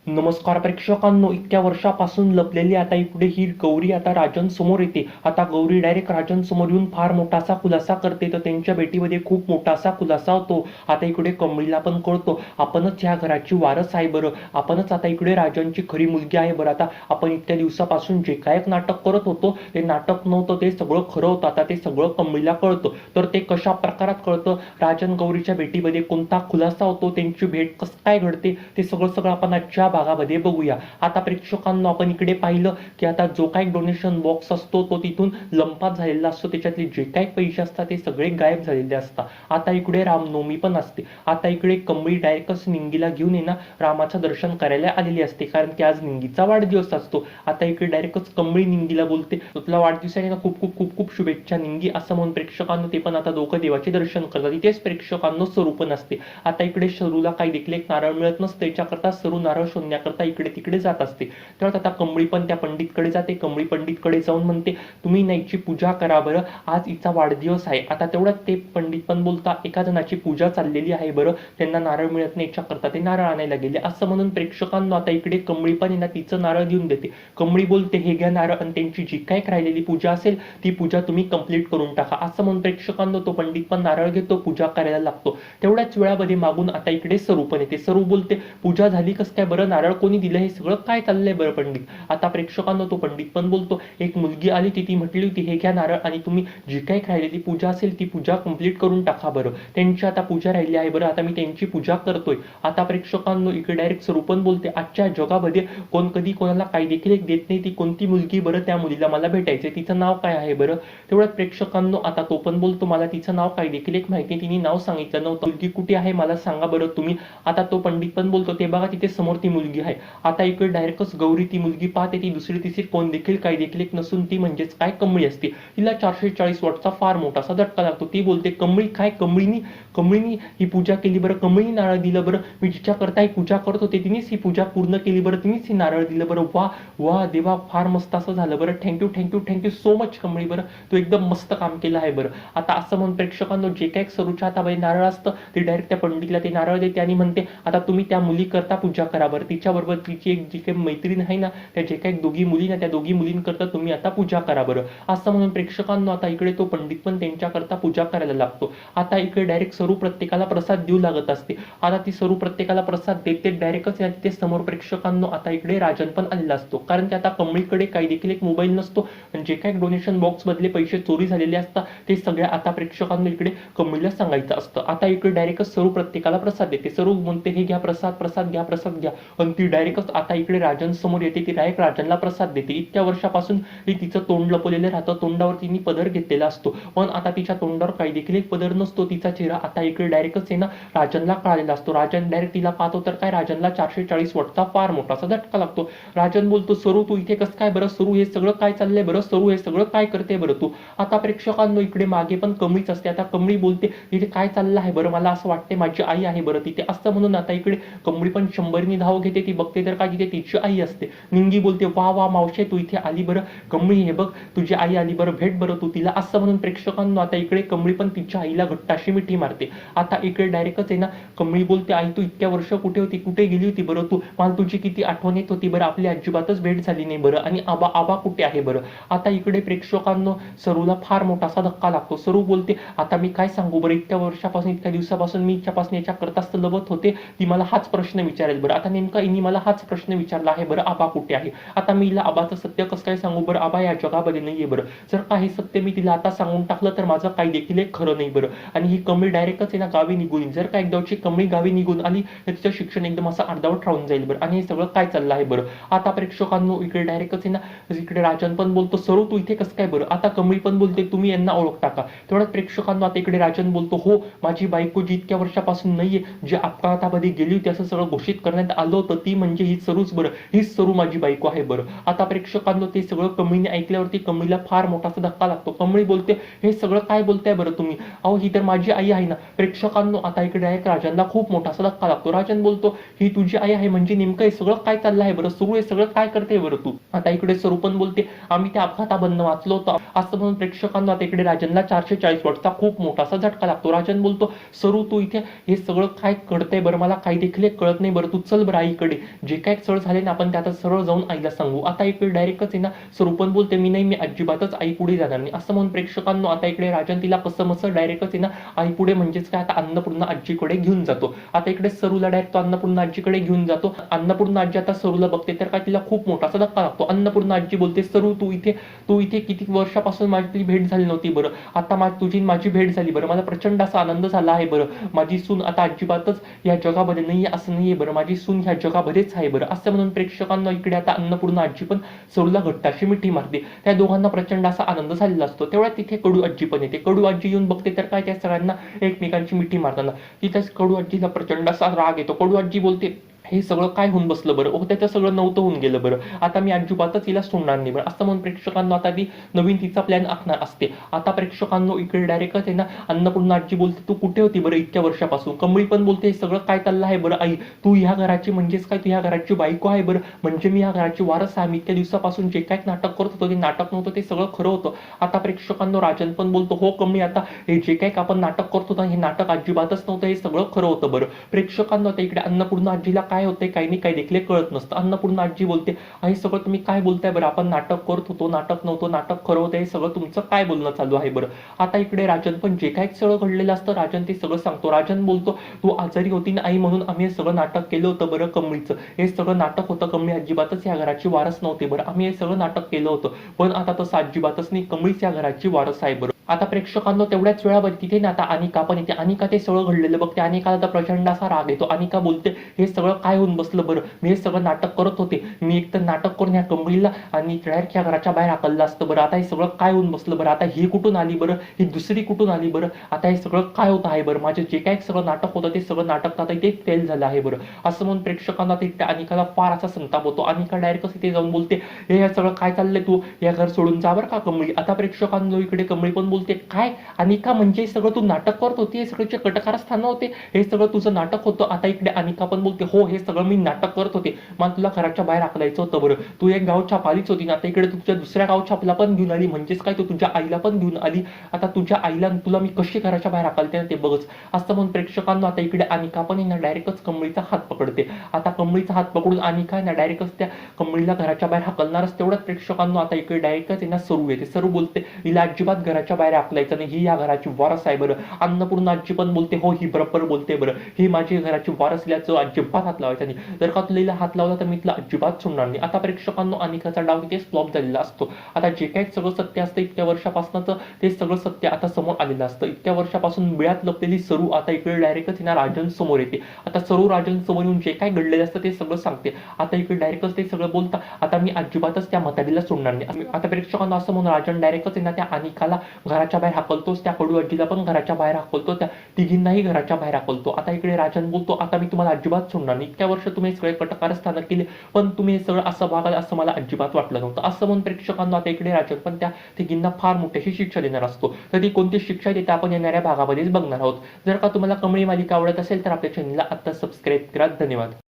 नमस्कार प्रेक्षकांनो, इतक्या वर्षापासून लपलेली आता इकडे ही गौरी आता राजन समोर येते. आता गौरी डायरेक्ट राजन समोर येऊन फार मोठासा खुलासा करते. तर त्यांच्या भेटीमध्ये खूप मोठासा खुलासा होतो. आता इकडे कमळीला पण कळतो आपणच ह्या घराची वारस आहे बरं, आपणच आता इकडे राजनची खरी मुलगी आहे बरं. आता आपण इतक्या दिवसापासून जे काय एक नाटक करत होतो ते नाटक नव्हतं, ते सगळं खरं होतं. आता ते सगळं कमळीला कळतं. तर ते कशा प्रकारात कळतं, राजन गौरीच्या भेटीमध्ये कोणता खुलासा होतो, त्यांची भेट कसं काय घडते, ते सगळं सगळं आपण आजच्या भागामध्ये बघूया. आता प्रेक्षकांना आपण इकडे पाहिलं की आता जो काही डोनेशन बॉक्स असतो तो तिथून लंपास झालेला असतो. त्याच्यातले जे काही पैसे असतात ते सगळे गायब झालेले असतात. आता इकडे रामनवमी पण असते. आता इकडे कमळी डायरेक्टच निंगीला घेऊन रामाचं दर्शन करायला आलेली असते, कारण की आज निंगीचा वाढदिवस असतो. आता इकडे डायरेक्टच कमळी निंगीला बोलते, तुला वाढदिवसाने ना खूप खूप खूप खूप शुभेच्छा निंगी, असं म्हणून प्रेक्षकांना ते पण आता दोघं देवाचे दर्शन करतात. इथेच प्रेक्षकांना स्वरूप असते. आता इकडे शरूला काही देखील एक नारळ मिळत नसते, याच्याकरता सरू नारळ शोधण्याकरता इकडे तिकडे जात असते. तर आता कमळी पण त्या पंडितकडे जाते. कमळी पंडितकडे जाऊन म्हणते, तुम्ही नाईची पूजा करा बरं, आज हिचा वाढदिवस आहे. आता तेवढ्यात ते पंडित पण बोलता, एका जणाची पूजा चाललेली आहे बरं, त्यांना नारळ मिळत नाही, याच्याकरता ते नारळ आणायला गेले, असं म्हणून प्रेक्षकांना आता इकडे कमळी पण तिचं नारळ देऊन देते. कमळी बोलते, हे घ्या नारळ, आणि त्यांची जी काही राहिलेली पूजा असेल ती पूजा तुम्ही कंप्लीट करून टाका, असं म्हणून प्रेक्षकांना तो पंडित पण नारळ घेतो, पूजा करायला लागतो. तेवढ्याच वेळामध्ये मागून आता इकडे सरू पण येते. सरू बोलते, पूजा झाली कस काय बरं, नारळ कोणी दिलं, हे सगळं काय चाललंय बरं पंडित. आता प्रेक्षकांना तो पंडित पण बोलतो, एक मुलगी आली ती म्हटली होती, हे घ्या नारळ, आणि तुम्ही जी काही राहिलेली पूजा असेल ती पूजा कंप्लीट करून टाका बरं. त्यांची आता पूजा राहिली आहे बरं, आता मी त्यांची पूजा करतोय. आता प्रेक्षकांना इकडे डायरेक्ट सरू पण बोलते, आजच्या जगामध्ये कोण कधी कोणाला काही देखील एक देत नाही, ती कोणती मुलगी बरं, त्या मुलीला मला भेटायचंय, तिचं नाव काय आहे बरं. तेवढ्यात प्रेक्षकांना आता तो पण बोलतो, मला तिचं नाव काय देखील एक माहिती, तिने नाव सांगितलं नव्हतं, मुलगी कुठे आहे मला सांगा बरं तुम्ही. आता तो पंडित पण बोलतो, ते बघा तिथे समोर ती मुलगी आहे. आता इकडे डायरेक्टच गौरी ती मुलगी पाहते, ती दुसरी तिसरी कोण देखील काही देखील एक नसून ती म्हणजेच काय कमळी असते. तिला 440 वॉटचा फार मोठासा झटका लागतो. ती बोलते, कमळी काय, कमळीनी ही पूजा केली बरं, कमळीनी नारळ दिलं बरं, मी जिच्या करता ही पूजा करत होते तिनेच ही पूजा पूर्ण केली बरं, तिनेच ही नारळ दिलं बरं, वा वा देवा, फार मस्त असं झालं बरं, thank you thank you thank you so much Kamli बरं, तू एकदम मस्त काम केलं आहे बरं. आता असं म्हणून प्रेक्षकांना जे काही सरूच्या हातामध्ये नारळ असतं ते डायरेक्ट त्या पंडितला ते नारळ देते आणि म्हणते, आता तुम्ही त्या मुली करता पूजा करा बरं, तिच्याबरोबर तिची एक जी काही मैत्रीण आहे ना, त्या जे काही दोघी मुली ना, त्या दोघी मुलींकरता तुम्ही आता पूजा करा बरं, असं म्हणून प्रेक्षकांना आता इकडे तो पंडित पण त्यांच्याकरता पूजा करायला लागतो. आता इकडे डायरेक्ट सरू प्रत्येकाला प्रसाद देऊ लागत असते. आता ती सरू प्रत्येकाला प्रसाद देते डायरेक्टच तिथे समोर प्रेक्षकांना आता इकडे राजन पण आलेला असतो, कारण की आता कमळीकडे काही देखील एक मोबाईल नसतो, जे काही डोनेशन बॉक्स मधले पैसे चोरी झालेले असतात ते सगळ्या आता प्रेक्षकांना इकडे कमळीला सांगायचं असतं. आता इकडे डायरेक्ट सरू प्रत्येकाला प्रसाद देते. सरू म्हणते, हे घ्या प्रसाद, प्रसाद घ्या, प्रसाद घ्या, आणि ती डायरेक्टच आता इकडे राजन समोर येते. ती डायरेक्ट राजनला प्रसाद देते. इतक्या वर्षापासून तिचं तोंड लपवलेलं राहतं, तोंडावर तिने पदर घेतलेला असतो, पण आता तिच्या तोंडावर काही देखील एक पदर नसतो. तिचा चेहरा आता इकडे डायरेक्टच राजनला कळालेला असतो. राजन डायरेक्ट तिला पाहतो तर काय, राजनला 440 वॉटचा फार मोठासा झटका लागतो. राजन बोलतो, सरू तू इथे कसं काय बरं, सरू हे सगळं काय चाललंय बरं, सरू हे सगळं काय करते बरं तू. आता प्रेक्षकांनो इकडे मागे पण कमळीच असते. आता कमळी बोलते, इथे काय चाललं आहे बरं, मला असं वाटते माझी आई आहे बरं तिथे, असं म्हणून आता इकडे कमळी पण 100नी धाव घेते. ती बघते तर काय, तिथे तिची आई असते. निंगी बोलते, वा वा मावशे तू इथे आली बरं, कमळी हे बघ तुझी आई आली बरं, भेट बरं तू तिला, असं म्हणून प्रेक्षकांना आता इकडे कमळी पण तिच्या आईला घट्ट अशी मिठी मारते. आता इकडे डायरेक्टच कमळी बोलते, आई तू इतक्या वर्ष कुठे होती, कुठे गेली होती बरं तू, मला तुझी किती आठवण येत होती बरं, आपली अजिबातच भेट झाली नाही बरं, आणि आबा आबा कुठे आहे बरं. आता इकडे प्रेक्षकांना सरूला फार मोठासा धक्का लागतो. सरू बोलते, आता मी काय सांगू बरं, इतक्या वर्षापासून इतक्या दिवसापासून मी इच्छापासून याच्या करताच लबत होते, ती मला हाच प्रश्न विचारेल बरं, आता नेमका इनी मला हाच प्रश्न विचारला आहे बरं, आबा कुठे आहे. आता मी हिला आबाचं सत्य कसं काय सांगू बरं, आबा या जगामध्ये नाहीये बरं, जर काही सत्य मी तिला आता सांगून टाकलं तर माझं काही देखील एक खरं नाही बरं, आणि ही कमळी डायरेक्टच गावी निघून येईल. जर का एकदाची कमळी गावी निघून आली तर तिचं शिक्षण एकदम असं अर्धवट राहून जाईल बरं, आणि हे सगळं काय चाललं आहे बरं. आता प्रेक्षकांनो इकडे डायरेक्टच इकडे राजन पण बोलतो, सरू तू इथे कसं काय बरं. आता कमळी पण बोलते, तुम्ही यांना ओळखता का. तेवढ्यात प्रेक्षकांना आता इकडे राजन बोलतो, हो माझी बायको जी इतक्या वर्षापासून नाहीये, जी अपघातामध्ये गेली होती असं सगळं घोषित करण्यात आलं होतं, ती म्हणजे ही सरूच बरं, हीच सरू माझी बायको आहे बरं. आता प्रेक्षकांना ते सगळं कमळीने ऐकल्यावरती कमळीला फार मोठासा धक्का लागतो. कमळी बोलते, हे सगळं काय बोलताय बरं तुम्ही, अहो ही तर माझी आई आहे ना. प्रेक्षकांनो आता इकडे डायरेक्ट राजनला खूप मोठासा धक्का लागतो. राजन बोलतो, ही तुझी आई आहे म्हणजे नेमकं हे सगळं काय चाललं आहे बरं, सरू हे सगळं काय करते बरं तू. आता इकडे सरू पण बोलते, आम्ही त्या अपघाताबद्दल वाचलो होतो, असं म्हणून प्रेक्षकांना आता इकडे राजनला 440 वॉटचा खूप मोठासा झटका लागतो. राजन बोलतो, सरू तू इथे हे सगळं काय कळतंय बरं, मला काही देखील कळत नाही बरं, तू चल बरं आई आईकडे जे काय छळ झाले ना आपण ते आता सरळ जाऊन आईला सांगू. आता इकडे डायरेक्टच आहे ना सरू पण बोलते मी नाही, मी अजिबातच आई पुढे जाणार नाही असं म्हणून प्रेक्षकांनो आता इकडे राजन तिला कसं डायरेक्टच आहे ना आई पुढे म्हणजेच काय आता अन्नपूर्णा आजीकडे घेऊन जातो. आता इकडे सरूला डायरेक्ट तो अन्नपूर्णा आजीकडे घेऊन जातो. अन्नपूर्णा आजी आता सरूला बघते तर काय तिला खूप मोठा असा धक्का लागतो. अन्नपूर्णा आजी बोलते सरू तू इथे किती वर्षापासून माझी तुझी भेट झाली नव्हती बरं, आता तुझी माझी भेट झाली बरं, मला प्रचंड असा आनंद झाला आहे बरं. माझी सून आता अजिबातच या जगामध्ये नाहीये असं नाहीये बरं, माझी सून ह्या जगामध्येच आहे बरं असं म्हणून प्रेक्षकांना इकडे आता अन्नपूर्णा आजी पण सरूला घट्ट अशी मिठी मारते. त्या दोघांना प्रचंड असा आनंद झालेला असतो. तेवढ्या तिथे कडू आजी पण येते. कडू आजी येऊन बघते तर काय त्या सगळ्यांना एकमेकांची मिठी मारताना तिथेच कडू आजीला प्रचंड असा राग येतो. कडू आजी बोलते हे सगळं काय होऊन बसलं बरं, त्याचं सगळं नव्हतं होऊन गेलं बरं, आता मी अजिबातच हिला सोडणार नाही बरं असं म्हणून प्रेक्षकांना आता ती नवीन तिचा प्लॅन आखणार असते. आता प्रेक्षकांनो इकडे डायरेक्टच आहे ना अन्नपूर्णा आजी बोलते तू कुठे होती बरं इतक्या वर्षापासून. कमळी पण बोलते हे सगळं काय चाललं आहे बरं आई, तू ह्या घराची म्हणजेच काय तू ह्या घराची बायको आहे बरं, म्हणजे मी ह्या घराची वारस आहे. मी इतक्या दिवसापासून जे काय नाटक करत होतो ते नाटक नव्हतं, ते सगळं खरं होतं. आता प्रेक्षकांनो राजन पण बोलतो हो कमळी आता हे जे काय आपण नाटक करत होतो हे नाटक अजिबातच नव्हतं, हे सगळं खरं होतं बरं. प्रेक्षकांनो आता इकडे अन्नपूर्णा आजीला काय होतंय काही नाही काही देखील कळत नसतं. अन्नपूर्णा आजी बोलते हे सगळं तुम्ही काय बोलताय बरं, आपण नाटक करत होतो नाटक नव्हतं, नाटक खरं होतं, हे सगळं तुमचं काय बोलणं चालू आहे बरं. आता इकडे राजन पण जे काय सगळं घडलेलं असतं राजन ते सगळं सांगतो. राजन बोलतो तू आजारी होती ना आई म्हणून आम्ही हे सगळं नाटक केलं होतं बरं कमळीचं, हे सगळं नाटक होतं, कमळी अजिबातच या घराची वारस नव्हती बरं, आम्ही हे सगळं नाटक केलं होतं, पण आता तसं अजिबातच नाही, कमळीच या घराची वारस आहे बरं. आता प्रेक्षकांनो तेवढ्याच वेळावर तिथे ना आता अनिका पण येते. अनिका ते सगळं घडलेलं बघते. अनिकाला तर प्रचंड असा राग येतो. अनिका बोलते हे सगळं काय होऊन बसलं बरं, मी हे सगळं नाटक करत होते, मी एक तर नाटक करून ह्या कमळीला आणि डायरेक्ट ह्या घराच्या बाहेर हाकललं असतं बरं, आता हे सगळं काय होऊन बसलं बरं, आता ही कुठून आली बरं, ही दुसरी कुठून आली बरं, आता हे सगळं काय होत आहे बरं, माझं जे काय सगळं नाटक होतं ते सगळं नाटक आता इथे फेल झालं आहे बरं असं म्हणून प्रेक्षकांना ते अनिकाला फार असा संताप होतो. अनिका डायरेक्ट इथे जाऊन बोलते हे सगळं काय चाललंय, तू या घर सोडून जा बरं का कमळी. आता प्रेक्षकांना इकडे कमळी पण बोलते काय अनिका म्हणजे सगळं तू नाटक करत होती, हे सगळं कटकारस्थान होते, हे सगळं तुझं नाटक होतं. आता इकडे अनिका पण बोलते हो हे सगळं मी नाटक करत होते, मला तुला घराच्या बाहेर हाकलायचं होतं बरं, तू एक गाव छापालीच होती ना, आता इकडे तुझ्या दुसऱ्या गाव छापला पण घेऊन आली, म्हणजेच काय तू तुझ्या आईला पण घेऊन आली, आता तुझ्या आईला तुला मी कशी घराच्या बाहेर हाकलते ते बघच असं म्हणून प्रेक्षकांना आता इकडे अनिका पण ना डायरेक्टच कमळीचा हात पकडते. आता कमळीचा हात पकडून अनिका ना डायरेक्टच त्या कमळीला घराच्या बाहेर हाकलणारच. तेवढ्याच प्रेक्षकांना आता इकडे डायरेक्टच ना सरू येते. सरू बोलते हिला अजिबात घराच्या बाहेर हाकलायचं नाही, ही या घराची वारस आहे बरं. अन्नपूर्णा आजी पण बोलते हो ही बरोबर बोलते बरं, ही माझी घराची वारस असल्याचं अजिबात हात लावायचा नाही, जर का तुला हात लावला तर मी तुला अजिबात सोडणार नाही. आता प्रेक्षकांनो अनिकाचा डाव इथे फ्लॉप झालेला असतो. आता जे काही सगळं सत्य असतं इतक्या वर्षापासूनच ते सगळं सत्य आता समोर आलेलं असतं. इतक्या वर्षापासून बिळात लपलेली सरू आता इकडे डायरेक्टच ना राजन समोर येते. आता सरू राजन समोर येऊन जे काय घडलेलं असतं ते सगळं सांगते. आता इकडे डायरेक्टच ते सगळं बोलता आता मी अजिबातच त्या म्हातारीला सोडणार नाही. आता प्रेक्षकांना असं म्हणून राजन डायरेक्टच ना त्या अनिकाला घराच्या बाहेर हाकलतोच, त्या कडू आजीला पण घराच्या बाहेर हाकलतो, त्या तिघींनाही घराच्या बाहेर हाकलतो. आता इकडे राजन बोलतो आता मी तुम्हाला अजिबात सोडणार नाही, इतक्या वर्ष तुम्ही सगळे कटकारस्थान केले पण तुम्ही हे सगळं असं वागाल असं मला अजिबात वाटलं नव्हतं. असं म्हणून प्रेक्षकांना आता इकडे राजन पण त्या तिघींना फार मोठ्याशी शिक्षा देणार असतो. तर ती कोणती शिक्षा देते आपण येणाऱ्या भागामध्येच बघणार आहोत. जर का तुम्हाला कमळी मालिका आवडत असेल तर आपल्या चॅनलला आता सबस्क्राईब करा. धन्यवाद.